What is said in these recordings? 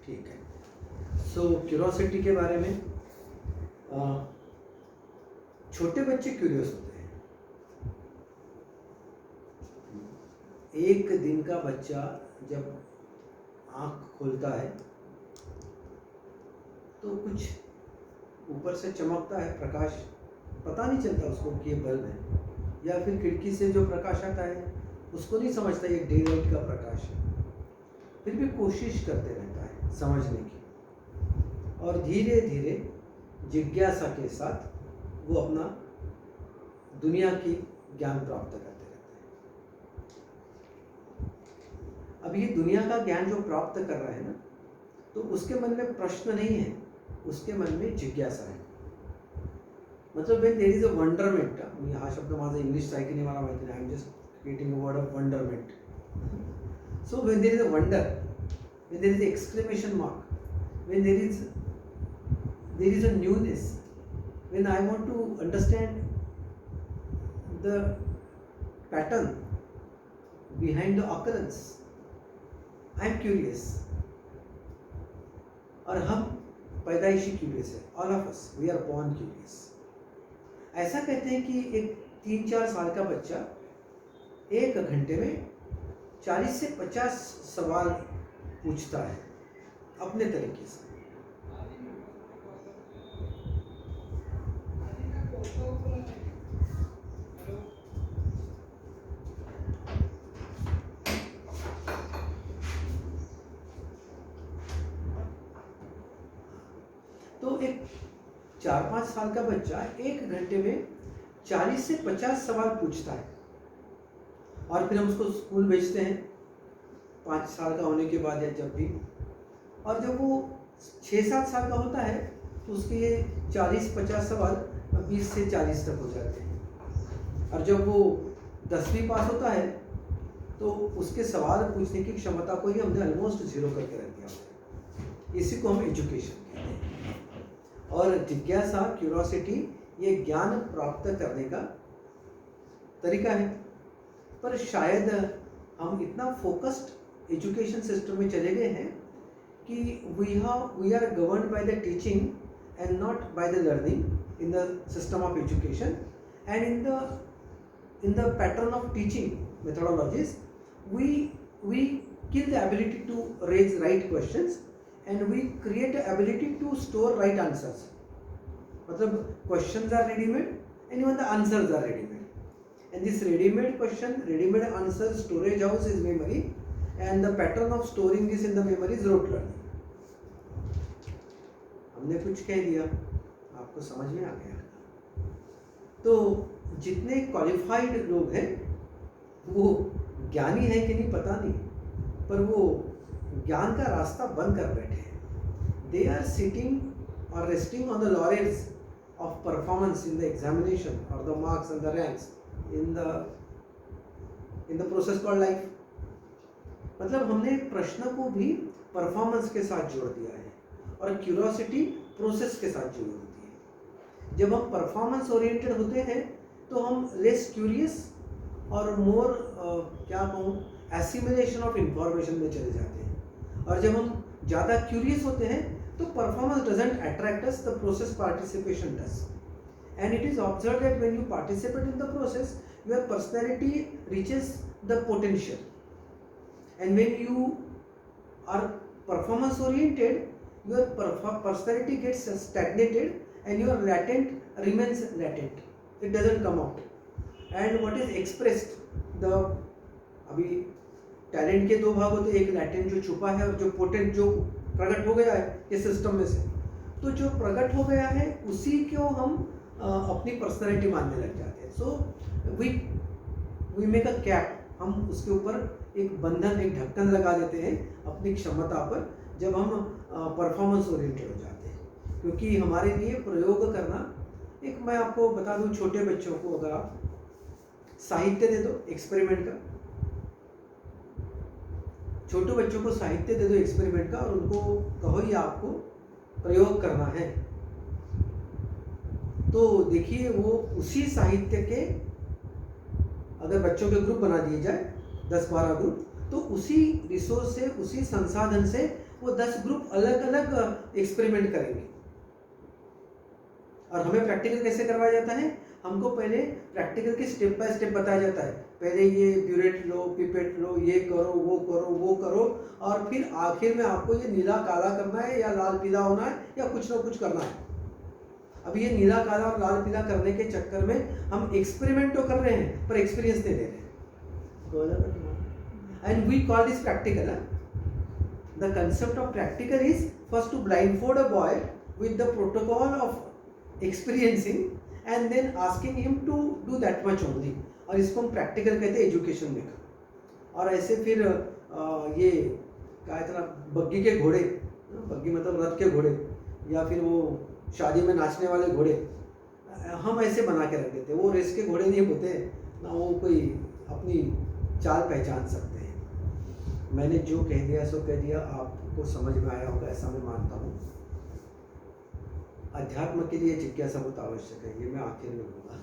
ठीक है। सो क्यूरोसिटी के बारे में, छोटे बच्चे क्यूरियस होते हैं। एक दिन का बच्चा जब आँख खोलता है तो कुछ ऊपर से चमकता है प्रकाश, पता नहीं चलता उसको कि ये बल्ब है, या फिर खिड़की से जो प्रकाश आता है उसको नहीं समझता ये डे लाइट का प्रकाश है, फिर भी कोशिश करते रहता है समझने की, और धीरे धीरे जिज्ञासा के साथ वो अपना दुनिया की ज्ञान प्राप्त करते रहते हैं। अब ये दुनिया का ज्ञान जो प्राप्त कर रहा है ना, तो उसके मन में प्रश्न नहीं है, उसके मन में जिज्ञासा है। मतलब when there is a wonderment, मी हा शब्द माझा इंग्लिश आहे की नाही मला माहिती नाही, I am just creating a world of wonderment. So when there is a wonder, when there is an exclamation mark, when there is a newness, when I want to understand the pattern behind the occurrence, I am curious. और हम पैदाइशी curious है, all of us we are born curious. ऐसा कहते हैं कि एक 3-4 साल का बच्चा 1 घंटे में 40 से 50 सवाल पूछता है अपने तरीके से. तो एक 4-5 साल का बच्चा 1 घंटे में 40 से 50 सवाल पूछता है, और फिर हम उसको स्कूल भेजते हैं 5 साल का होने के बाद या जब भी, और जब वो 6-7 साल का होता है तो उसके ये 40-50 सवाल 20 से 40 तक हो जाते हैं, और जब वो 10वीं पास होता है तो उसके सवाल पूछने की क्षमता को ही हमने ऑलमोस्ट जीरो करके रख दिया होता है. इसी को हम एजुकेशन कहते हैं. और जिज्ञासा, क्यूरोसिटी, ये ज्ञान प्राप्त करने का तरीका है. पर शायद हम इतना फोकस्ड एजुकेशन सिस्टम में चले गए हैं कि we are governed by the teaching and not by the learning in the system of education, and in the pattern of teaching methodologies we kill the ability to raise right questions and we create the ability to store right answers. मतलब questions are ready-made and even the answers are ready-made. And this ready-made question, ready-made answer storage house is memory, and the pattern of storing this in the memory is rote learning. हमने कुछ कह दिया, आपको समझ में आ गया. तो जितने क्वालिफाइड लोग हैं वो ज्ञानी है कि नहीं पता नहीं, पर वो ज्ञान का रास्ता बंद कर बैठे हैं. दे आर सिटिंग और resting on the laurels of performance in the examination और the marks and the ranks in the process called life. मतलब हमने प्रश्न को भी परफॉर्मेंस के साथ जोड़ दिया है और क्यूरियोसिटी प्रोसेस के साथ जुड़ी होती है. जब हम परफॉर्मेंस ओरिएंटेड होते हैं तो हम लेस क्यूरियस और मोर क्या कहूँ एसिमिलेशन ऑफ इंफॉर्मेशन में चले जाते हैं. और जब हम ज़्यादा क्यूरियस होते हैं तो performance doesn't attract us, the process participation does. And it is observe that when you participate in the process your personality reaches the potential, and when you are performance oriented your personality gets stagnated and your latent remains latent, it doesn't come out. And what is expressed, the अभी talent के 2 भाग होते हैं, एक latent जो छुपा है और जो पोटेंट जो प्रकट हो गया है इस सिस्टम में से. तो जो प्रकट हो गया है उसी को हम अपनी पर्सनैलिटी मानने लग जाते हैं. So we make a cap, हम उसके ऊपर एक बंधन, एक ढक्कन लगा देते हैं अपनी क्षमता पर जब हम परफॉर्मेंस ओरिएंटेड हो जाते हैं. क्योंकि हमारे लिए प्रयोग करना, एक मैं आपको बता दूं, छोटे बच्चों को अगर आप साहित्य दे दो एक्सपेरिमेंट का, छोटे बच्चों को साहित्य दे दो एक्सपेरिमेंट का और उनको कहो ये आपको प्रयोग करना है, तो देखिए वो उसी साहित्य के अगर बच्चों के ग्रुप बना दिए जाए 10-12 ग्रुप, तो उसी रिसोर्स से, उसी संसाधन से वो 10 ग्रुप अलग अलग एक्सपेरिमेंट करेंगे। और हमें प्रैक्टिकल कैसे करवाया जाता है? हमको पहले प्रैक्टिकल के स्टेप बाय स्टेप बताया जाता है। पहले ये ब्यूरेट लो, पिपेट लो, ये करो, वो करो, और फिर आखिर में आपको ये नीला काला करना है या लाल पीला होना है या कुछ ना कुछ करना है। अब ये नीला काला और लाल पीला करने के चक्कर में हम एक्सपेरिमेंट तो कर रहे हैं पर एक्सपीरियंस नहीं ले रहे। And we call this practical. The concept of practical is first to blindfold a boy with the protocol of experiencing and then asking him to do that much only, और इसको हम प्रैक्टिकल कहते हैं education में। और ऐसे फिर ये क्या है तरह बग्गी के घोड़े, बग्गी मतलब रथ के घोड़े, या फिर वो शादी में नाचने वाले घोड़े, हम ऐसे बना के रख देते। वो रेस के घोड़े नहीं होते ना, वो कोई अपनी चाल पहचान सकते हैं। मैंने जो कह दिया सो कह दिया, आपको समझ में आया होगा ऐसा मैं मानता हूँ। अध्यात्म के लिए जिज्ञासा बहुत आवश्यक है, ये मैं आखिर में बोलूँगा।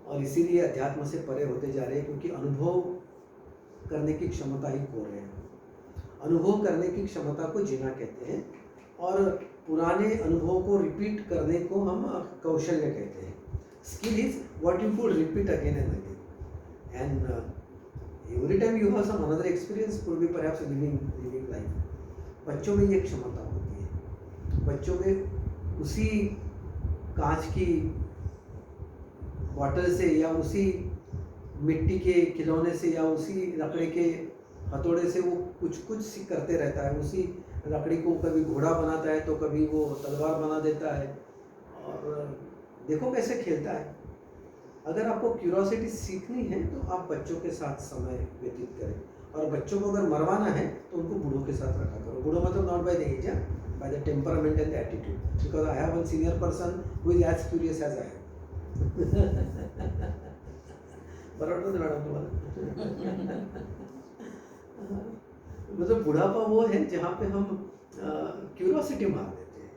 और इसीलिए अध्यात्म से परे होते जा रहे हैं, क्योंकि अनुभव करने की क्षमता ही खो रहे हैं। अनुभव करने की क्षमता को जीना कहते हैं, और पुराने अनुभव को रिपीट करने को हम कौशल्य कहते हैं। Skill is what you could repeat again and again, and every time you have some another experience could be perhaps living life। बच्चों में ये क्षमता होती है। बच्चों में उसी कांच की बॉटल से या उसी मिट्टी के खिलौने से या उसी लकड़ी के हथौड़े से वो कुछ करते रहता है। उसी लकड़ी को कभी घोड़ा बनाता है तो कभी वो तलवार बना देता है, और देखो कैसे खेलता है। अगर आपको क्यूरोसिटी सीखनी है तो आप बच्चों के साथ समय व्यतीत करें, और बच्चों को अगर मरवाना है तो उनको बूढ़ों के साथ रखा करो। बूढ़ों मतलब not by the age, by the temperament and the attitude, because I have one senior person who is as curious as I am. बराबर तो मैडम तुम्हारा मतलब बुढ़ापा वो है जहाँ पे हम क्यूरोसिटी मार देते हैं,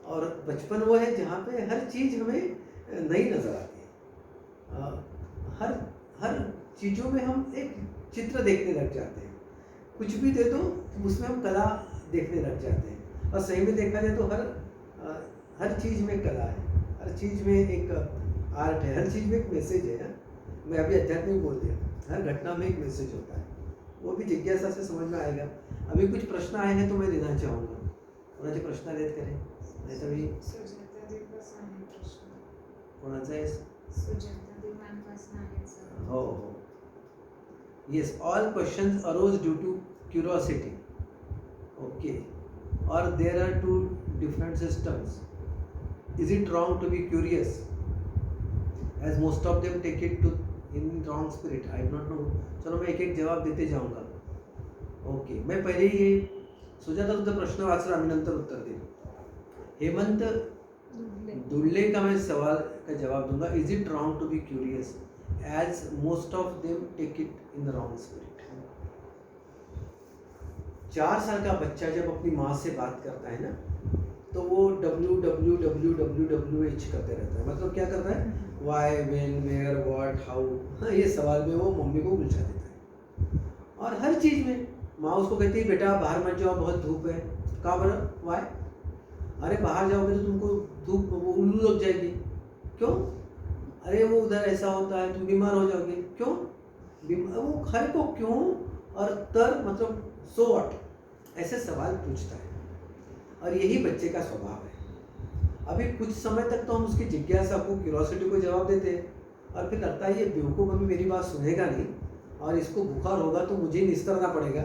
और बचपन वो है जहाँ पे हर चीज़ हमें नई नज़र आती है। हर चीज़ों में हम एक चित्र देखने लग जाते हैं। कुछ भी दे दो उसमें हम कला देखने लग जाते हैं, और सही में देखा जाए तो हर चीज़ में कला है, हर चीज़ में एक आर्ट है, हर चीज़ में एक मैसेज है। मैं अभी आध्यात्मिक बोल दिया, हर घटना में एक मैसेज होता है, वो भी जिज्ञासा से समझ में आएगा। अभी कुछ प्रश्न आए हैं तो मैं लेना चाहूँगा, कोणाचे प्रश्न आलेत करें, नहीं तो भी कोणाचा आहे? हो हो, yes, all questions arose due to curiosity, okay, और there are two different systems. Is it wrong to be curious, as most of them take it to in wrong spirit, I don't know. चलो मैं एक एक जवाब देते जाऊंगा। Okay, मैं पहले ये सुजाता तुझा प्रश्न वाचला, आम्ही नंतर उत्तर देऊ। हेमंत दुल्ले का मैं सवाल का जवाब दूंगा, is it wrong to be curious as most of them take it in the wrong spirit. 4 साल का बच्चा जब अपनी माँ से बात करता है ना, तो वो WWWWH करते रहता है। मतलब क्या करता है? Why, when, where, what, how, हाँ, ये सवाल में वो मम्मी को उलझा देता है। और हर चीज़ में माँ उसको कहती है बेटा बाहर मत जाओ, बहुत धूप है। कहाँ बोला? वाई, अरे बाहर जाओगे तो तुमको धूप वो उल्लू लग जाएगी। क्यों? अरे वो उधर ऐसा होता है, तुम बीमार हो जाओगे। क्यों? वो हर को क्यों और तर मतलब सो व्हाट, ऐसे सवाल पूछता है, और यही बच्चे का स्वभाव है। अभी कुछ समय तक तो हम उसकी जिज्ञासा को, क्यूरियोसिटी को जवाब देते हैं, और फिर लगता है ये बेवकूफ़ अभी मेरी बात सुनेगा नहीं, और इसको बुखार होगा तो मुझे निस्तरना पड़ेगा।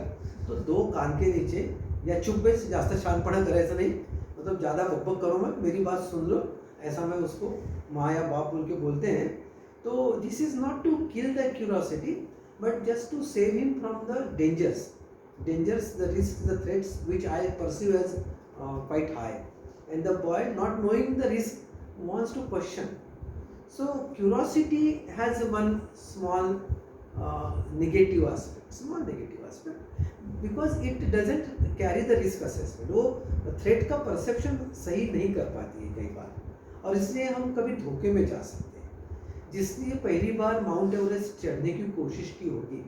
तो 2 कान के नीचे या चुप बेस, जास्त शानपणा करायचं नहीं, मतलब ज़्यादा बकबक करो मत, मेरी बात सुन लो, ऐसा मैं उसको माँ या बाप बोल के बोलते हैं। तो this is not to kill the curiosity, but just to save him from the dangers, the risk, the threats which I perceive as quite high, and the boy not knowing the risk wants to question. So curiosity has one small negative aspect, because it doesn't carry the risk assessment. वो threat का perception सही नहीं कर पाती है कई बार, और इसलिए हम कभी धोखे में जा सकते हैं। जिसने पहली बार माउंट एवरेस्ट चढ़ने की कोशिश की होगी,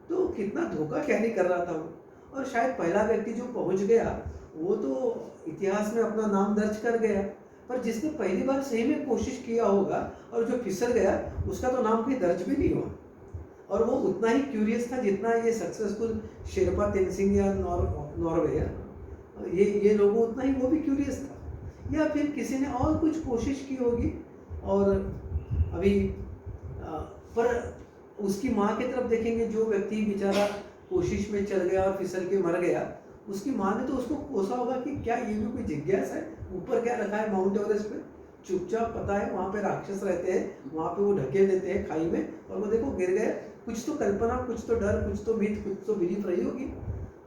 तो कितना धोखा कैरी कर रहा था वो। और शायद पहला व्यक्ति जो पहुंच गया वो तो इतिहास में अपना नाम दर्ज कर गया, पर जिसने पहली बार सही में कोशिश किया होगा और जो फिसल गया उसका तो नाम कहीं दर्ज भी नहीं हुआ। और वो उतना ही क्यूरियस था जितना ये सक्सेसफुल शेरपा तेनसिंग या नॉर्वे ये लोगों उतना ही वो भी क्यूरियस था। या फिर किसी ने और कुछ कोशिश की होगी और अभी पर उसकी माँ की तरफ देखेंगे, जो व्यक्ति बेचारा कोशिश में चल गया और फिसल के मर गया, उसकी माँ ने तो उसको कोसा होगा कि क्या ये भी कोई जिज्ञासा है, ऊपर क्या रखा है माउंट एवरेस्ट पे, चुपचाप पता है वहाँ पे राक्षस रहते हैं, वहाँ पे वो ढके देते हैं खाई में, और वो देखो गिर गए। कुछ तो कल्पना, कुछ तो डर, कुछ तो मिथ, कुछ तो बिलीफ रही होगी,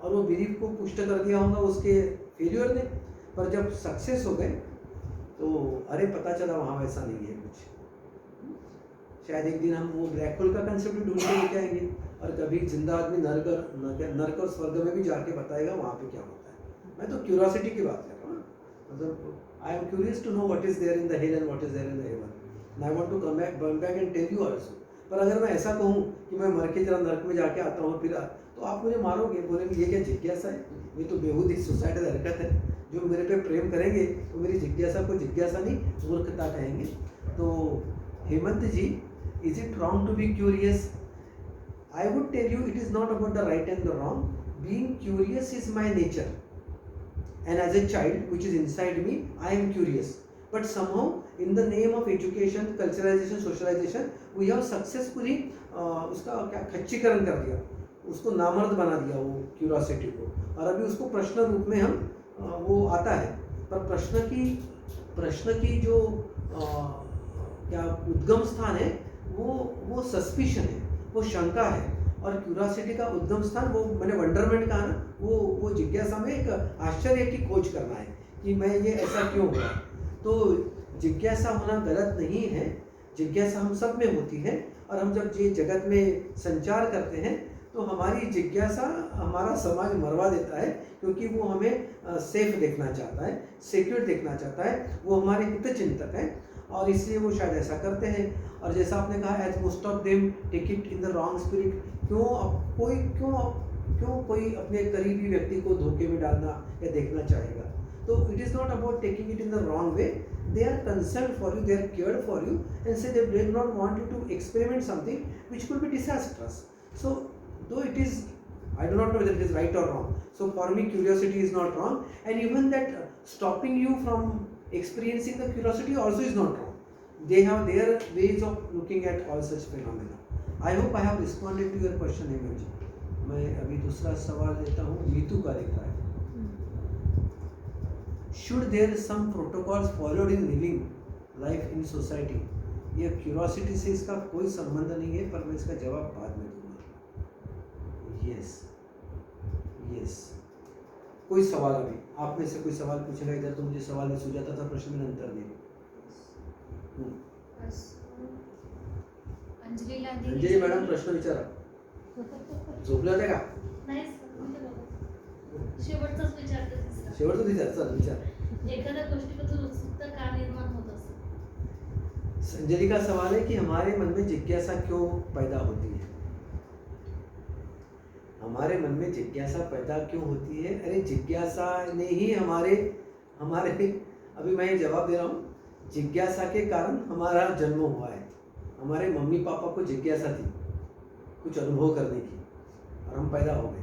और वो बिलीफ को पुष्ट कर दिया होगा उसके फेल्यूर ने। पर जब सक्सेस हो गए तो अरे पता चला वहाँ वैसा नहीं है कुछ। शायद एक दिन हम वो ब्लैक होल का कंसेप्ट ढूंढ के लेके आएंगे, और कभी जिंदा आदमी नर्क और स्वर्ग में भी जाके बताएगा वहाँ पे क्या होता है। मैं तो क्यूरियोसिटी की बात कर रहा हूँ, मतलब I am curious to know what is there in the hell and what is there in the heaven, and I want to come back and tell you also. पर अगर मैं ऐसा कहूँ कि मैं मर के जरा नर्क में जाके आता हूँ फिर, तो आप मुझे मारोगे, बोलेंगे ये क्या जिज्ञासा है, ये तो बेहूदी सुसाइडल हरकत है। जो मेरे पे प्रेम करेंगे वो मेरी जिज्ञासा को जिज्ञासा नहीं मूर्खता कहेंगे। तो हेमंत जी, is it wrong to be curious? I would tell you it is not about the right and the wrong. Being curious is my nature, and as a child which is inside me, I am curious. But somehow in the name of education, culturalization, socialization, we have successfully उसका क्या खच्चीकरण कर दिया, उसको नामर्द बना दिया वो curiosity को, और अभी उसको प्रश्न रूप में हम वो आता है। पर प्रश्न की जो क्या उद्गम स्थान है वो सस्पिशन है, वो शंका है, और क्यूरियोसिटी का उद्गम स्थान वो मैंने वंडरमेंट कहा ना, वो जिज्ञासा में एक आश्चर्य की खोज करना है कि मैं ये ऐसा क्यों हुआ। तो जिज्ञासा होना गलत नहीं है, जिज्ञासा हम सब में होती है, और हम जब ये जगत में संचार करते हैं तो हमारी जिज्ञासा हमारा समाज मरवा देता है, क्योंकि वो हमें सेफ देखना चाहता है, सिक्योर देखना चाहता है, वो हमारे हित चिंतक है, और इसलिए वो शायद ऐसा करते हैं। और जैसा आपने कहा, as most of them take it in the wrong spirit, क्यों कोई अपने करीबी व्यक्ति को धोखे में डालना या देखना चाहेगा। तो it is not about taking it in the wrong way, they are concerned for you, they are cared for you, and say they do not want you to experiment something which could be disastrous. So though it is, I do not know whether it is right or wrong, so for me curiosity is not wrong, and even that stopping you from experiencing the curiosity also is not wrong. They have their ways of looking at all such phenomena. I hope I have responded to your question, Hemant ji. मैं अभी दूसरा सवाल लेता हूँ, नीतू का लिख रहा है, Should there some protocols followed in living life in society? ये क्यूरियोसिटी से इसका कोई संबंध नहीं है, पर मैं इसका जवाब बाद में दूंगा। यस कोई सवाल, अभी आप में से कोई सवाल पूछेगा इधर, तो मुझे सवाल नहीं सूझाता था, प्रश्न में अंतर नहीं। अंजली मॅडम प्रश्न विचारा। झोपले होते का? शेवटचाच विचारते। शेवटचं विचार, चल विचार। एखाद्या गोष्टीबद्दल उत्सुकता का निर्माण होत असते? अंजलि का सवाल है कि हमारे मन में जिज्ञासा क्यों पैदा होती है। हमारे मन में जिज्ञासा पैदा क्यों होती है? अरे जिज्ञासा ने ही हमारे अभी मैं जवाब दे रहा हूँ, जिज्ञासा के कारण हमारा जन्म हुआ है। हमारे मम्मी पापा को जिज्ञासा थी कुछ अनुभव करने की, और हम पैदा हो गए।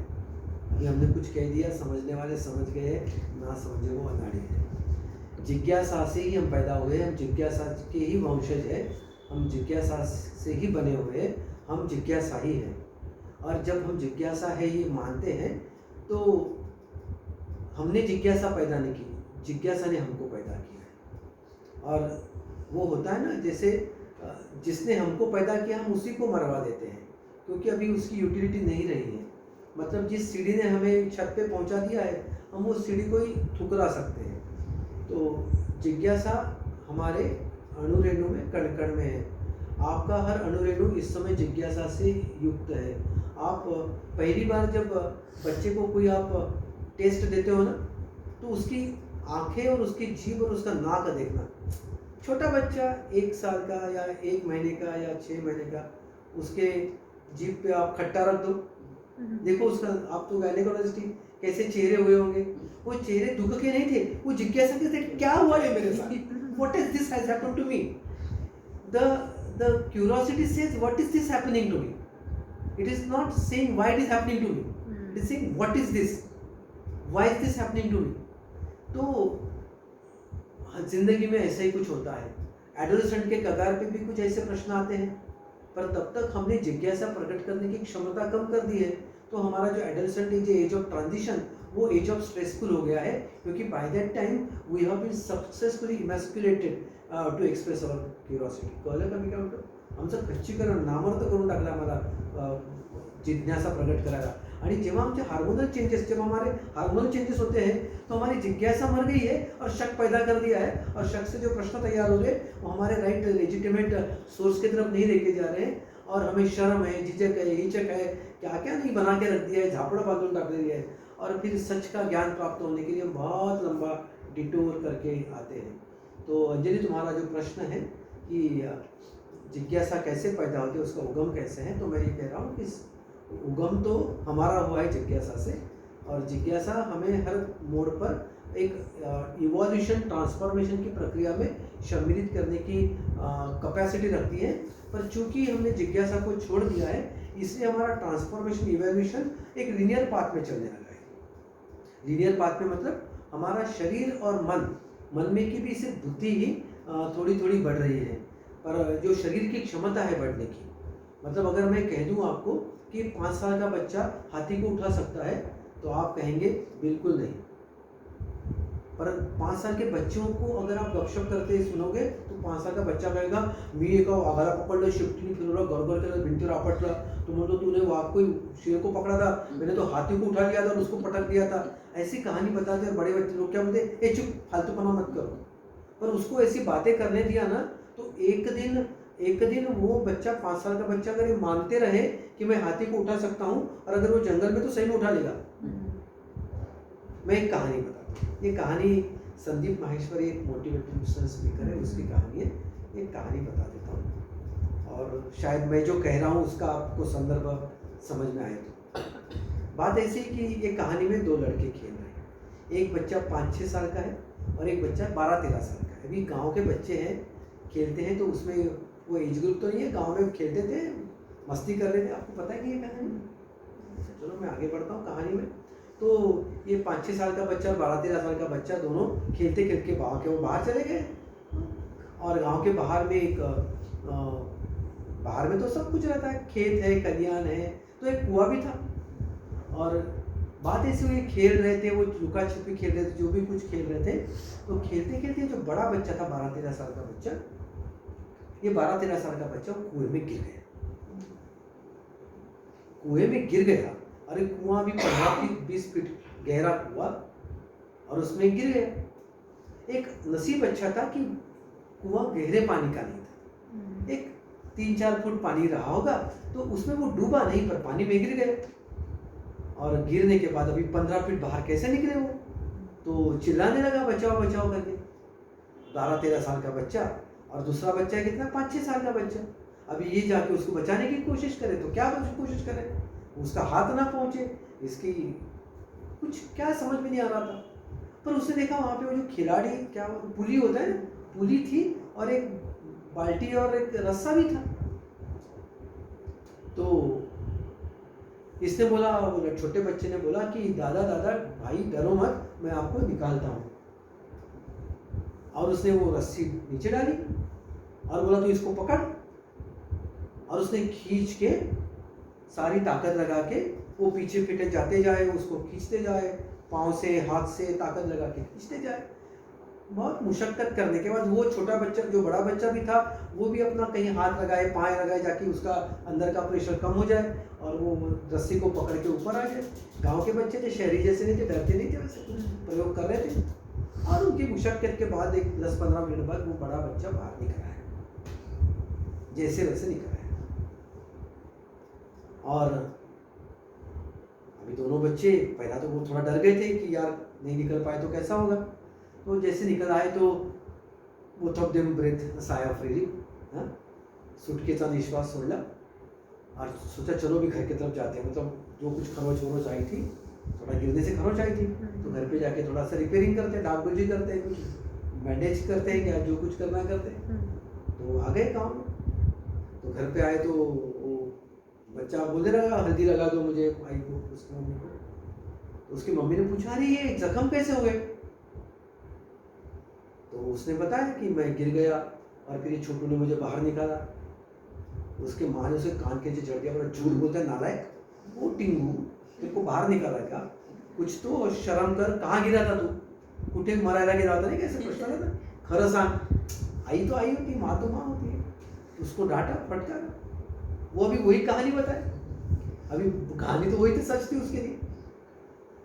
अभी हमने कुछ कह दिया, समझने वाले समझ गए, ना समझे वो अनाड़ी है। जिज्ञासा से ही हम पैदा हुए, हम जिज्ञासा के ही वंशज है, हम जिज्ञासा से ही बने हुए, हम जिज्ञासा ही हैं। और जब हम जिज्ञासा है ये मानते हैं, तो हमने जिज्ञासा पैदा नहीं की, जिज्ञासा ने हमको पैदा किया है। और वो होता है ना, जैसे जिसने हमको पैदा किया हम उसी को मरवा देते हैं, क्योंकि अभी उसकी यूटिलिटी नहीं रही है। मतलब जिस सीढ़ी ने हमें छत पे पहुंचा दिया है, हम उस सीढ़ी को ही ठुकरा सकते हैं। तो जिज्ञासा हमारे अणुरेणु में, कण कण में है। आपका हर अणुरेणु इस समय जिज्ञासा से युक्त है। आप पहली बार जब बच्चे को कोई आप टेस्ट देते हो ना, तो उसकी आंखें और उसकी जीभ और उसका नाक देखना। छोटा बच्चा 1 साल का या 1 महीने का या 6 महीने का, उसके जीभ पे आप खट्टा रख दो, देखो उसका, आप तो गायनेकोलॉजिस्ट ही, कैसे चेहरे हुए होंगे। वो चेहरे दुख के नहीं थे, वो जिज्ञासा के थे, क्या हुआ है मेरे साथ, what is this has happened to me. The curiosity says what is this happening to me, it is not saying why it is happening to me, it is saying what is this, why is this happening to me. तो जिंदगी में ऐसा ही कुछ होता है। Adolescent के कगार पे भी कुछ ऐसे प्रश्न आते हैं, पर तब तक हमने जिज्ञासा प्रकट करने की क्षमता कम कर दी है, तो हमारा जो adolescent age, age of transition, वो एज ऑफ स्ट्रेसफुल हो गया है, क्योंकि by that time we have been successfully emasculated to express our curiosity. कळलं का मी काय म्हणतो? आमचं खच्चीकरण, नामर्थ करून टाकलं आम्हाला जिज्ञासा प्रकट करायला। आणि जेव्हा आमचे हार्मोनल चेंजेस, जब हमारे हार्मोनल चेंजेस होते हैं, तो हमारी जिज्ञासा मर गई है और शक पैदा कर दिया है, और शक से जो प्रश्न तैयार हो गए वो हमारे राइट लेजिटिमेट सोर्स की तरफ नहीं लेके जा रहे हैं, और हमें शर्म है, झिझक है, हिचक है, क्या क्या नहीं बना के रख दिया है, झापड़ बांधून टाकलेली है, और फिर सच का ज्ञान प्राप्त होने के लिए बहुत लंबा डिटोर करके आते हैं। तो अंजलि, तुम्हारा जो प्रश्न है कि जिज्ञासा कैसे पैदा होती है, उसका उगम कैसे है, तो मैं ये कह रहा हूँ कि उगम तो हमारा हुआ है जिज्ञासा से, और जिज्ञासा हमें हर मोड़ पर एक इवोल्यूशन, ट्रांसफॉर्मेशन की प्रक्रिया में सम्मिलित करने की कैपेसिटी रखती है। पर चूंकि हमने जिज्ञासा को छोड़ दिया है, इसलिए हमारा ट्रांसफॉर्मेशन, इवोल्यूशन एक लीनियर पाथ में चलने लगा है। लीनियर पाथ में मतलब हमारा शरीर और मन में की भी सिर्फ बुद्धि ही थोड़ी थोड़ी बढ़ रही है, पर जो शरीर की क्षमता है बढ़ने की, मतलब अगर मैं कह दूं आपको कि 5 साल का बच्चा हाथी को उठा सकता है, तो आप कहेंगे बिल्कुल नहीं। पर 5 साल के बच्चों को अगर आप गपशप करते सुनोगे, तो 5 साल का बच्चा कहेगा, मी एका वाघाला पकडलं, शिफ्टीने फिरवलं, गड़गड़ केलं, भिंतीवर आपटलं, तो म्हणतो तूने वाघ को, शेर को पकड़ा था, मैंने तो हाथी को उठा लिया था और उसको पटक दिया था। ऐसी कहानी बताते हैं बड़े बच्चे लोग, क्या बोलते, ए चुप, फालतूपना मत करो। पर उसको ऐसी बातें करने दिया ना, तो एक दिन वो बच्चा, 5 साल का बच्चा, अगर ये मानते रहे कि मैं हाथी को उठा सकता हूँ, और अगर वो जंगल में तो सही में उठा लेगा। मैं एक कहानी बताता हूँ, ये कहानी संदीप माहेश्वरी एक मोटिवेशनल स्पीकर है, उसकी कहानी है, एक कहानी बता देता हूँ, और शायद मैं जो कह रहा हूँ उसका आपको संदर्भ समझ में आए। तो बात ऐसी कि एक कहानी में 2 लड़के खेल रहे हैं, एक बच्चा 5-6 साल का है और एक बच्चा 12-13 साल का है। अभी गाँव के बच्चे हैं, खेलते हैं, तो उसमें वो एज ग्रुप तो नहीं है, गांव में खेलते थे, मस्ती कर रहे थे। आपको पता है कि ये कहानी, चलो मैं आगे बढ़ता हूँ कहानी में। तो ये 5-6 साल का बच्चा और 12-13 साल का बच्चा दोनों खेलते खेलते वो बाहर चले गए, और गांव के बाहर में एक बाहर में तो सब कुछ रहता है, खेत है, खलियान है, तो एक कुआं भी था। और बात ऐसी हुई, खेल रहे थे, वो लुका छिपी खेल रहे थे, जो भी कुछ खेल रहे थे, तो खेलते खेलते जो बड़ा बच्चा था, 12-13 साल का बच्चा, ये 12-13 साल का बच्चा कुएं में गिर गया। कुएं में गिर गया, अरे कुआं भी 15-20 फीट गहरा कुआं, और उसमें गिर गया। एक नसीब अच्छा था कि कुआं गहरे पानी का नहीं था, एक 3-4 फुट पानी रहा होगा, तो उसमें वो डूबा नहीं, पर पानी में गिर गया। और गिरने के बाद अभी 15 फीट बाहर कैसे निकले वो, तो चिल्लाने लगा, बचाओ बचाओ करके। 12-13 साल का बच्चा, और दूसरा बच्चा है कितना, 5-6 साल का बच्चा। अभी ये जाके उसको बचाने की कोशिश करे, तो क्या कोशिश करे, उसका हाथ ना पहुंचे, इसकी कुछ क्या समझ में नहीं आ रहा था। पर उसने देखा वहाँ पे वो जो खिलाड़ी, क्या पुली होता है ना, पुली थी, और एक बाल्टी और एक रस्सा भी था। तो इसने बोला, छोटे बच्चे ने बोला कि दादा भाई डरो मत, मैं आपको निकालता हूँ। और उसने वो रस्सी नीचे डाली और बोला तू इसको पकड़, और उसने खींच के सारी ताकत लगा के वो पीछे फिटे जाते जाए, उसको खींचते जाए, पाँव से हाथ से ताकत लगा के खींचते जाए। बहुत मुशक्कत करने के बाद वो छोटा बच्चा, जो बड़ा बच्चा भी था, वो भी अपना कहीं हाथ लगाए, पाँव लगाए, जाके उसका अंदर का प्रेशर कम हो जाए और वो रस्सी को पकड़ के ऊपर आ जाए। गांव के बच्चे थे, शहरी जैसे नहीं थे, डरते नहीं थे, वैसे प्रयोग कर रहे थे। और उनकी मुशक्कत के बाद एक 10-15 मिनट बाद वो बड़ा बच्चा बाहर निकल आया, जैसे वैसे निकल आया। और अभी दोनों बच्चे पहला तो वो थोड़ा डर गए थे कि यार नहीं निकल पाए तो कैसा होगा। तो जैसे निकल आए तो वो talk them breath sigh of relief, सुटकेचा निश्वास सोडला और सोचा चलो भी घर की तरफ जाते हैं, मतलब जो कुछ खरोच वरोच आई थी, थोड़ा गिरने से खरोच आई थी, तो घर पे जाके थोड़ा सा रिपेयरिंग करते हैं, डागडोजी करते हैं, कुछ बैंडेज करते हैं, क्या जो कुछ करना है करते हैं। तो आ गए काम। तो घर पे आए तो वो बच्चा बोलने लगा हल्दी लगा दो मुझे आई को, उसकी मम्मी को। तो उसकी मम्मी ने पूछा अरे ये जख्म कैसे हो गए? तो उसने बताया कि मैं गिर गया और फिर ये छोटू ने मुझे बाहर निकाला। उसके माँ ने उसे कान के नीचे चढ़ दिया, बोला झूठ बोलता है नालायक, वो टिंगू तेरे को बाहर निकाला क्या? कुछ तो शर्म कर, कहाँ गिरा था तू? कुठे मरायला गिरा था? नहीं कैसे प्रश्न था? खरं सांग। आई तो आई होती, माँ तो माँ होती है। उसको डांटा फटकारा, वो अभी वही कहानी बताए, अभी कहानी तो वही थी, सच थी उसके लिए।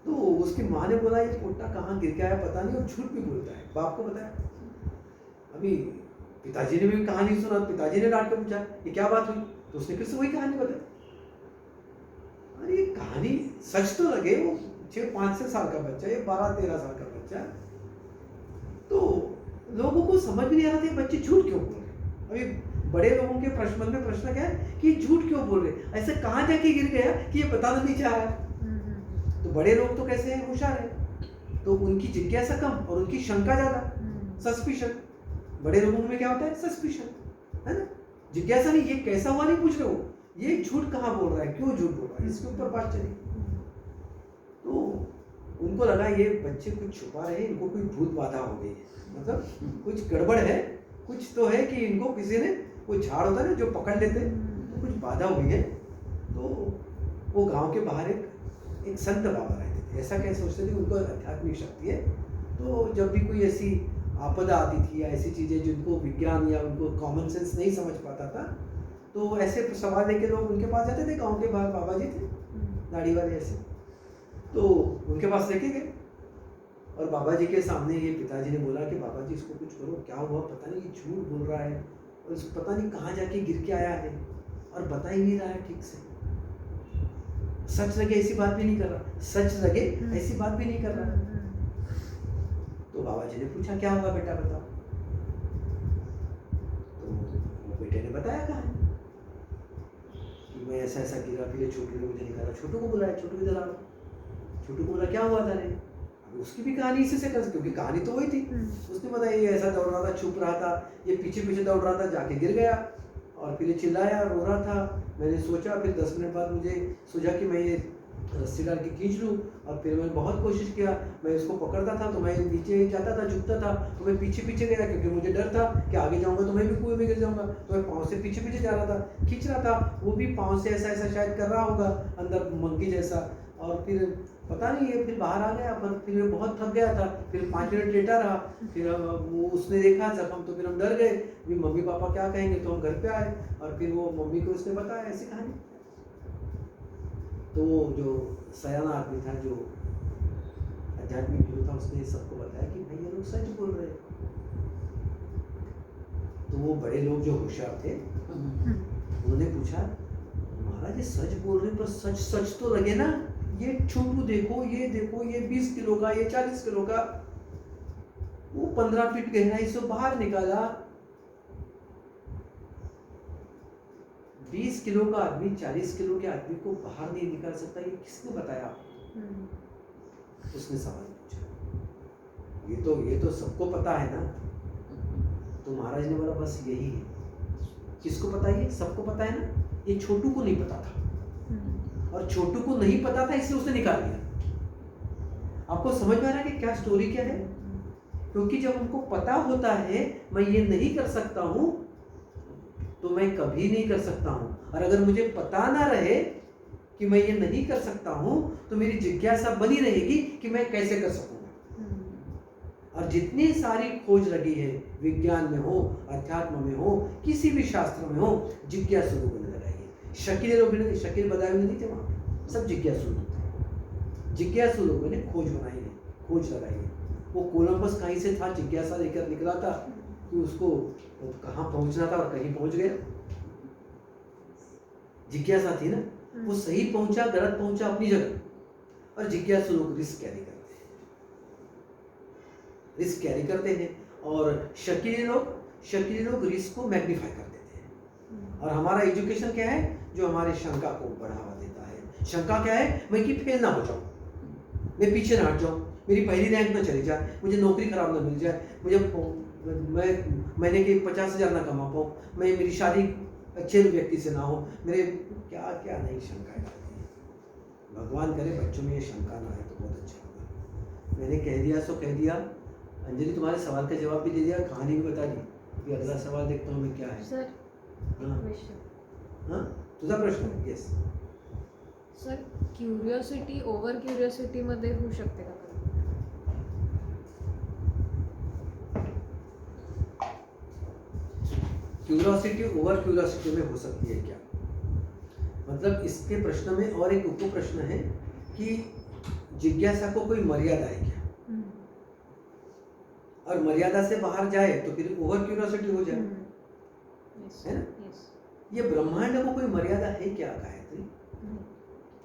तो उसकी माँ ने बोला ये पोटा कहाँ गिर के आया पता नहीं, और झूठ भी बोलता है, बाप को बताया। अभी पिताजी ने भी कहानी सुना, पिताजी ने डांट कर पूछा ये क्या बात हुई, तो उसने फिर से वही कहानी बताई। अरे ये कहानी सच तो लगे, वो 6-5 साल का बच्चा, ये 12-13 साल का बच्चा, तो लोगों को समझ भी नहीं आ रहा था बच्चे झूठ क्यों बोल रहे। अभी बड़े लोगों के प्रश्न में प्रश्न क्या है कि झूठ क्यों बोल रहे, ऐसे कहाँ जाके गिर गया कि ये पता नहीं चाह रहा। तो बड़े लोग तो कैसे हैं, होशियार है, तो उनकी जिज्ञासा कम और उनकी शंका ज्यादा, सस्पिशन। बड़े लोगों में क्या होता है, सस्पिशन, है ना, जिज्ञासा नहीं, ये कैसा हुआ नहीं पूछ रहे हो, ये झूठ कहाँ बोल रहा है, क्यों झूठ बोल रहा है, इसके ऊपर बात चली। तो उनको लगा ये बच्चे कुछ छुपा रहे हैं, इनको कोई भूत बाधा हो गई है, मतलब कुछ गड़बड़ है, कुछ तो है कि इनको किसी ने, कोई झाड़ होता है ना जो पकड़ लेते हैं, तो कुछ बाधा हुई है। तो वो गांव के बाहर एक संत बाबा रहते थे, ऐसा क्या सोचते थे उनको आध्यात्मिक शक्ति है। तो जब भी कोई ऐसी आपदा आती थी या ऐसी चीज़ें जिनको विज्ञान या उनको कॉमन सेंस नहीं समझ पाता था, तो ऐसे सवाल लेके लोग उनके पास जाते थे। गांव के बाहर बाबा जी थे, दाढ़ी वाले ऐसे, तो उनके पास लेके गए और बाबा जी के सामने ये पिताजी ने बोला कि बाबा जी इसको कुछ करो, क्या हुआ पता नहीं, ये झूठ बोल रहा है और इसको पता नहीं कहाँ जाके गिर के आया है और बता ही नहीं रहा है ठीक से, सच लगे ऐसी बात भी नहीं कर रहा, सच लगे ऐसी बात भी नहीं कर रहा। तो बाबा जी ने पूछा क्या हुआ बेटा बताओ। तो वो बेटे ने बताया कहानी कि मैं ऐसा ऐसा गिरा, फिर छोटू ने मुझे निकाला, छोटू को बुलाया, छोटू इधर आओ। छोटू को बोला क्या हुआ था रे, अब उसकी भी कहानी इसी से कर, क्योंकि कहानी तो वही थी। उसने बताया ये ऐसा दौड़ रहा था, छुप रहा था, ये पीछे पीछे दौड़ रहा था, जाके गिर गया और फिर ये चिल्लाया, रो रहा था। मैंने सोचा, फिर 10 मिनट बाद मुझे सूझा कि मैं ये रस्सी डाल के खींच लूँ, और फिर मैंने बहुत कोशिश किया, मैं इसको पकड़ता था तो मैं नीचे जाता था, झुकता था, तो मैं पीछे पीछे गया क्योंकि मुझे डर था कि आगे जाऊंगा तो मैं भी कुएं में गिर जाऊंगा। तो मैं पाँव से पीछे पीछे जा रहा था, खींच रहा था, वो भी पाँव से ऐसा ऐसा शायद कर रहा होगा अंदर मंकी जैसा, और फिर पता नहीं ये फिर बाहर आ गया, पर फिर मैं बहुत थक गया था, फिर 5 मिनट लेटा रहा, फिर वो उसने देखा जख्म, तो फिर हम डर गए भी मम्मी पापा क्या कहेंगे, तो हम घर पे आए और फिर वो मम्मी को उसने बताया ऐसी कहानी। तो वो जो सयाना आदमी था, जो आध्यात्मिक गुरु था, उसने सबको बताया कि भाई ये लोग सच बोल रहे हैं। तो वो बड़े लोग जो होशियार थे उन्होंने पूछा महाराज ये सच बोल रहे हैं, पर सच सच तो लगे ना, ये छोटू देखो, ये देखो, ये 20 किलो का, ये 40 किलो का, वो 15 फीट गहराई से बाहर निकाला। 20 किलो का आदमी 40 किलो के आदमी को बाहर नहीं निकाल सकता, ये किसने बताया? उसने सवाल पूछा। ये तो सबको पता है ना। तो महाराज ने बोला बस यही है। किसको पता है? सबको पता है ना। ये छोटू को नहीं पता था, और छोटू को नहीं पता था इसलिए उसने निकाल दिया। आपको समझ में आ रहा है कि क्या स्टोरी क्या है? क्योंकि जब हमको पता होता है मैं ये नहीं कर सकता हूं, तो मैं कभी नहीं कर सकता हूं। और अगर मुझे पता ना रहे कि मैं ये नहीं कर सकता हूं, तो मेरी जिज्ञासा बनी रहेगी कि मैं कैसे कर सकूंगा। और जितनी सारी खोज लगी है, विज्ञान में हो, अध्यात्म में हो, किसी भी शास्त्र में हो, जिज्ञासु लोगों ने लगाई है। शकील लोग ने, शकील बदायूं नहीं थे वहाँ, सब जिज्ञासु लोग थे। जिज्ञासु लोगों ने खोज बनाई है, खोज लगाई है। वो कोलंबस कहीं से था, जिज्ञासा लेकर निकला था कि उसको कहाँ पहुँचना था और कहीं पहुँच गया। जिज्ञासा थी ना, वो सही पहुँचा गलत पहुँचा अपनी जगह। और जिज्ञासु लोग रिस्क कैरी करते हैं, रिस्क कैरी करते हैं। और शकील लोग रिस्क को मैग्नीफाई कर देते हैं। और हमारा एजुकेशन क्या है? जो हमारे शंका को बढ़ावा देता है, शंका क्या है? मैं कि फेल ना हो जाऊँ, मैं पीछे ना हट जाऊँ, मेरी पहली रैंक ना चली जाए, मुझे नौकरी खराब ना मिल जाए, मुझे मैं महीने के 50,000 ना कमा पाऊँ, मैं मेरी शादी अच्छे व्यक्ति से ना हो, मेरे क्या क्या नहीं शंकाएं आती हैं। भगवान करे बच्चों में ये शंका ना आए तो बहुत अच्छा होगा। मैंने कह दिया सो कह दिया। अंजलि तुम्हारे सवाल का जवाब भी दे दिया, कहानी भी बता दी। अभी अगला सवाल देखता हूँ मैं क्या है। सर हाँ क्वेश्चन हाँ तुझा प्रश्न है? Yes sir curiosity over curiosity मध्ये होऊ शकते का कधी? क्यूरियोसिटी ओवर क्यूरियोसिटी में हो सकती है क्या? मतलब इसके प्रश्न में और एक उप प्रश्न है कि जिज्ञासा को कोई मर्यादा है क्या, और मर्यादा से बाहर जाए तो फिर ओवर क्यूरियोसिटी हो जाए, यस है ना? यस ये ब्रह्मांड को कोई मर्यादा है क्या गायत्री?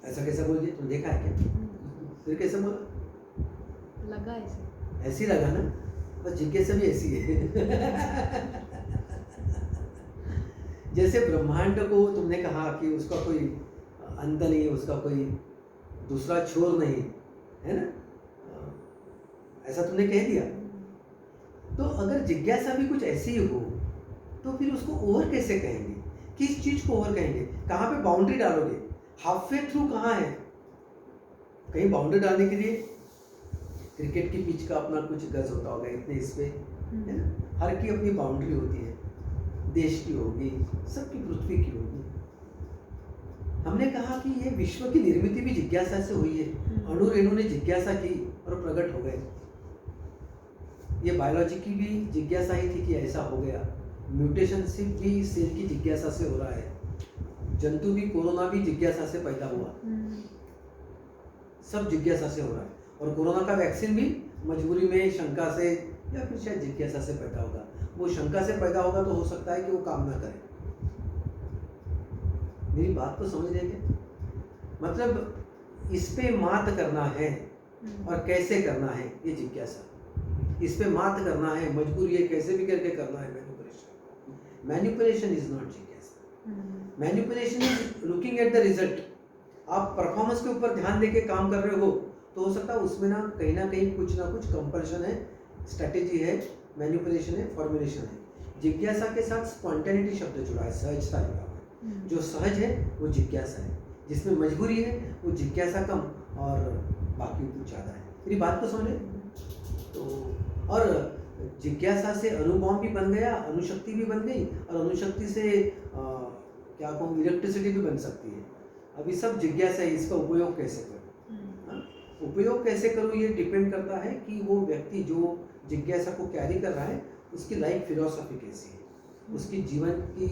ऐसा कैसा बोल दिया? तुम देखा है क्या? फिर कैसे बोला? लगा ऐसे ऐसी लगा ना, बस जिज्ञासा भी ऐसी है। जैसे ब्रह्मांड को तुमने कहा कि उसका कोई अंत नहीं, उसका कोई दूसरा छोर नहीं, है ना? ऐसा तुमने कह दिया। तो अगर जिज्ञासा भी कुछ ऐसी हो तो फिर उसको ओवर कैसे कहेंगे? किस चीज को ओवर कहेंगे? कहाँ पे बाउंड्री डालोगे? हाफ वे थ्रू कहाँ है? कहीं बाउंड्री डालने के लिए क्रिकेट की पिच का अपना कुछ गज होता होगा, इतने इस पे, है ना? हर की अपनी बाउंड्री होती है, देश की होगी, सबकी पृथ्वी की होगी। हमने कहा कि ये विश्व की निर्मिति भी जिज्ञासा से हुई है। अणु रेणु ने जिज्ञासा की और प्रकट हो गए। ये बायोलॉजी की भी जिज्ञासा ही थी कि ऐसा हो गया। म्यूटेशन से भी सेल की जिज्ञासा से हो रहा है। जंतु भी, कोरोना भी जिज्ञासा से पैदा हुआ। सब जिज्ञासा से हो रहा है। और कोरोना का वैक्सीन भी मजबूरी में, शंका से, या फिर शायद जिज्ञासा से पैदा होगा। वो शंका से पैदा होगा तो हो सकता है कि वो काम ना करे। मेरी बात को समझ रहे क्या? मतलब इस पे मात करना है, और कैसे करना है ये जिज्ञासा। इस पे मात करना है, मजबूरी है, कैसे भी करके करना है मैनिपुलेशन। मैनिपुलेशन इज नॉट जिज्ञासा। Manipulation is looking at the result. आप परफॉर्मेंस के ऊपर ध्यान देके काम कर रहे हो तो हो सकता है उसमें ना कहीं कुछ ना कुछ कंपल्शन है, स्ट्रैटेजी है, मैनिपुलेशन है, फॉर्मुलेशन है। जिज्ञासा के साथ स्पॉन्टेनिटी शब्द जुड़ा है, सहजता जुड़ा हुआ है। जो सहज है वो जिज्ञासा है, जिसमें मजबूरी है वो जिज्ञासा कम और बाकी कुछ ज़्यादा है। मेरी बात को समझे? तो और जिज्ञासा से अनुभव भी बन गया, अनुशक्ति भी बन गई, और अनुशक्ति से क्या कहूँ, इलेक्ट्रिसिटी भी बन सकती है। अभी सब जिज्ञासा है, इसका उपयोग कैसे करूँ? उपयोग कैसे करूँ ये डिपेंड करता है कि वो व्यक्ति जो जिज्ञासा को कैरी कर रहा है उसकी लाइफ फिलॉसफी कैसी है, उसकी जीवन की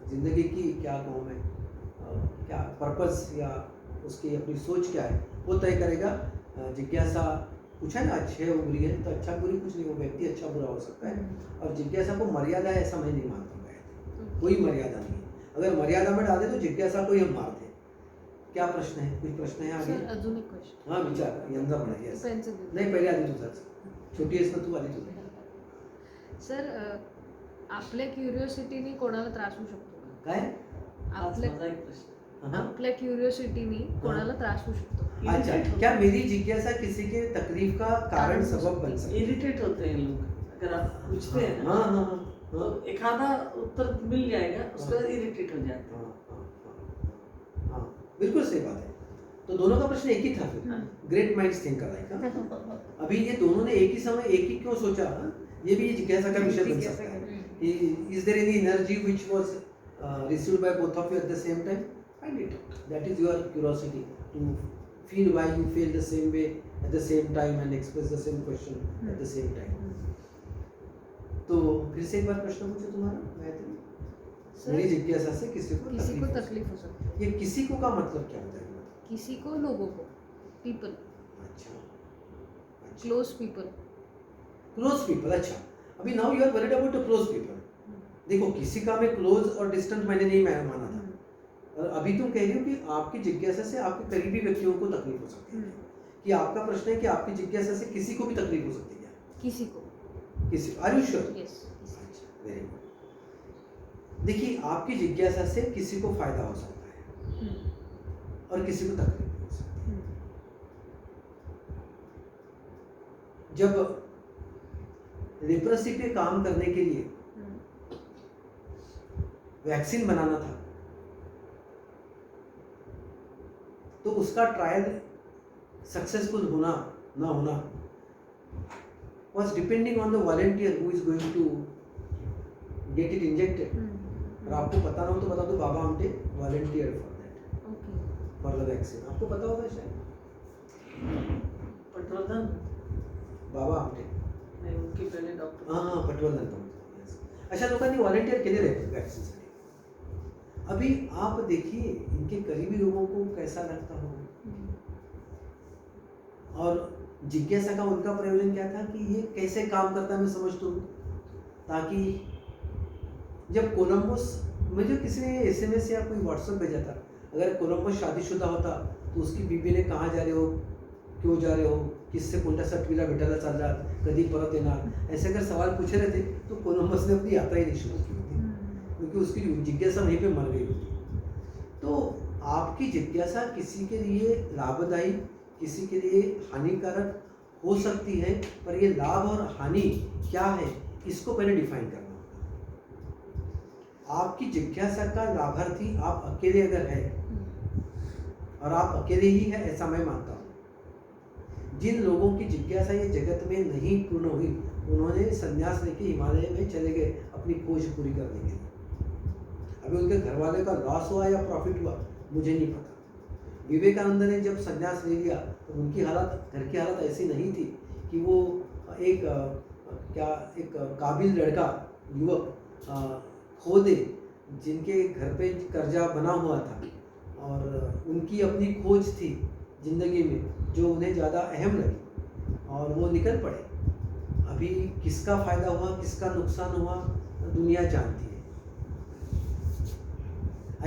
जिंदगी की क्या कहूँ मैं, क्या पर्पस या उसकी अपनी सोच क्या है, वो तय करेगा। जिज्ञासा पूछा ना, अच्छे बुरी है, तो अच्छा बुरी कुछ नहीं, वो व्यक्ति अच्छा बुरा हो सकता है। और जिज्ञासा को मर्यादा है ऐसा मैं नहीं मानता हूँ, कोई मर्यादा नहीं है। अगर मर्यादा में डाले तो जिज्ञासा को ही हम मारते हैं। क्या प्रश्न है? कुछ प्रश्न है आगे? सर अजून एक क्वेश्चन. हाँ विचार यंदा पण येस. पेनचं देऊ. नाही पहिले आधी तुझाच. छोटी आहेस ना तू, आधी तुझं. सर आपल्या क्युरिओसिटीने कोणाला त्रास होऊ शकतो का? काय? आपल्या माझा एक प्रश्न. हाँ. आपल्या क्युरिओसिटीने कोणाला त्रास होऊ शकतो? अच्छा, क्या मेरी जिज्ञासा किसी के तकलीफ का कारण सबब बन सकती है? इरिटेट होते हैं लोग अगर आप पूछते हैं ना, हाँ हाँ हाँ तो एक आधा उत्तर मिल जाएगा, उसके बाद इरिटेट हो जाते हैं. हाँ, बिल्कुल सही बात है. तो दोनों का प्रश्न एक ही था फिर. हाँ. Great minds think alike. अभी ये दोनों ने एक ही समय एक ही क्यों सोचा? ये भी जिज्ञासा का विषय बन सकता है. Is there any energy which was received by both of you at the same time? Find it out. That is your curiosity to feel why you feel the same way at the same time and express the same question at the same time. तो फिर से एक बार प्रश्न पूछो तुम्हारा गायत्री. मेरी जिज्ञासा से किसी को तकलीफ हो सकती है. ये किसी को का मतलब क्या होता है? किसी को, लोगों को, पीपल, अच्छा, क्लोज पीपल. Close people. अच्छा, अभी now you are worried about the close people. देखो किसी का मैं क्लोज और डिस्टेंट मैंने नहीं माना था, और अभी तुम कह रही हो कि आपकी जिज्ञासा से आपके करीबी व्यक्तियों को तकलीफ हो सकती है. कि आपका प्रश्न है कि आपकी जिज्ञासा से किसी को भी तकलीफ हो सकती है? किसी को. किसी. Are you sure? Yes. Very good. देखिए आपकी जिज्ञासा से किसी को फायदा हो सकता है. और किसी को तकलीफ नहीं हो सकती। हम्म, जब लेप्रोसी पे काम करने के लिए हम्म, वैक्सीन बनाना था तो उसका ट्रायल सक्सेसफुल होना ना होना was depending on the volunteer who is going to get it injected. और आपको पता ना हो तो बता दो, Baba Amte volunteered for that, okay, for the vaccine. आपको पता होगा शायद, पटवर्धन बाबा आमटे. नाही उनके पहिले डॉक्टर हाँ पटवर्धन पण yes. अशा लोकांनी व्हॉलेंटियर केलेले आहेत वॅक्सिनसाठी. अभी आप देखिए इनके करीबी लोगों को कैसा लगता होगा. और जिज्ञासा का उनका प्रयोजन क्या था कि ये कैसे काम करता है मैं समझता हूँ, ताकि जब कोलंबस, मुझे किसी ने SMS या कोई व्हाट्सएप भेजा था, अगर कोलंबस शादीशुदा होता तो उसकी बीबी ने कहाँ जा रहे हो, क्यों जा रहे हो, किससे कोणत्या सटवीला भेटायला चालला, कधी परत येणार, ऐसे अगर सवाल पूछे रहते तो कोलंबस ने अपनी यात्रा ही नहीं शुरू की होती, क्योंकि उसकी जिज्ञासा वहीं पे मर गई होती. तो आपकी जिज्ञासा किसी के लिए लाभदायी, किसी के लिए हानिकारक हो सकती है, पर ये लाभ और हानि क्या है इसको पहले डिफाइन करना होगा. आपकी जिज्ञासा का लाभार्थी आप अकेले अगर है, और आप अकेले ही है ऐसा मैं मानता हूँ. जिन लोगों की जिज्ञासा ये जगत में नहीं पूर्ण हुई उन्होंने संन्यास लेके हिमालय में चले गए अपनी खोज पूरी करने के लिए. अभी उनके घर वाले का लॉस हुआ या प्रॉफिट हुआ मुझे नहीं पता. विवेकानंद ने जब संन्यास ले लिया तो उनकी हालत, घर की हालत ऐसी नहीं थी कि वो एक काबिल लड़का युवक खो दे जिनके घर पे कर्जा बना हुआ था और उनकी अपनी खोज थी जिंदगी में जो उन्हें ज़्यादा अहम लगी और वो निकल पड़े. अभी किसका फ़ायदा हुआ किसका नुकसान हुआ दुनिया जानती है.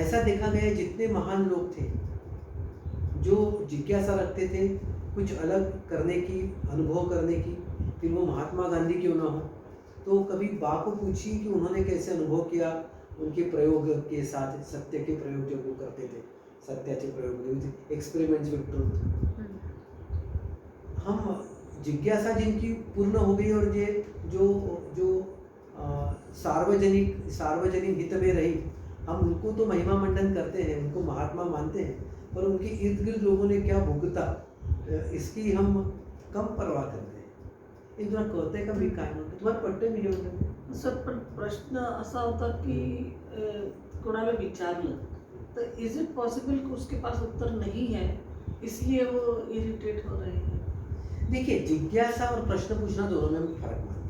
ऐसा देखा गया जितने महान लोग थे जो जिज्ञासा रखते थे कुछ अलग करने की, अनुभव करने की, फिर वो महात्मा गांधी क्यों ना हो, तो कभी बा को पूछिए कि उन्होंने कैसे अनुभव किया उनके प्रयोग के साथ, सत्य के प्रयोग जो वो करते थे, सत्याचे प्रयोग, एक्सपेरिमेंट्स विद ट्रूथ. हम जिज्ञासा जिनकी पूर्ण हो गई और ये जो जो सार्वजनिक हित में रही, हम उनको तो महिमा मंडन करते हैं, उनको महात्मा मानते हैं, पर उनके इर्द गिर्द लोगों ने क्या भुगता इसकी हम कम परवाह करते हैं. एक तुला कळतंय का मी काय म्हणतो, तुम्हाला पटतंय मी जे म्हणतो. सर पण प्रश्न असा होता की कोणाला विचारलं तर इज इट पॉसिबल कि उसके पास उत्तर नहीं है इसलिए वो इरिटेट हो रहे हैं. देखिए जिज्ञासा और प्रश्न पूछना दोनों में फर्क मानता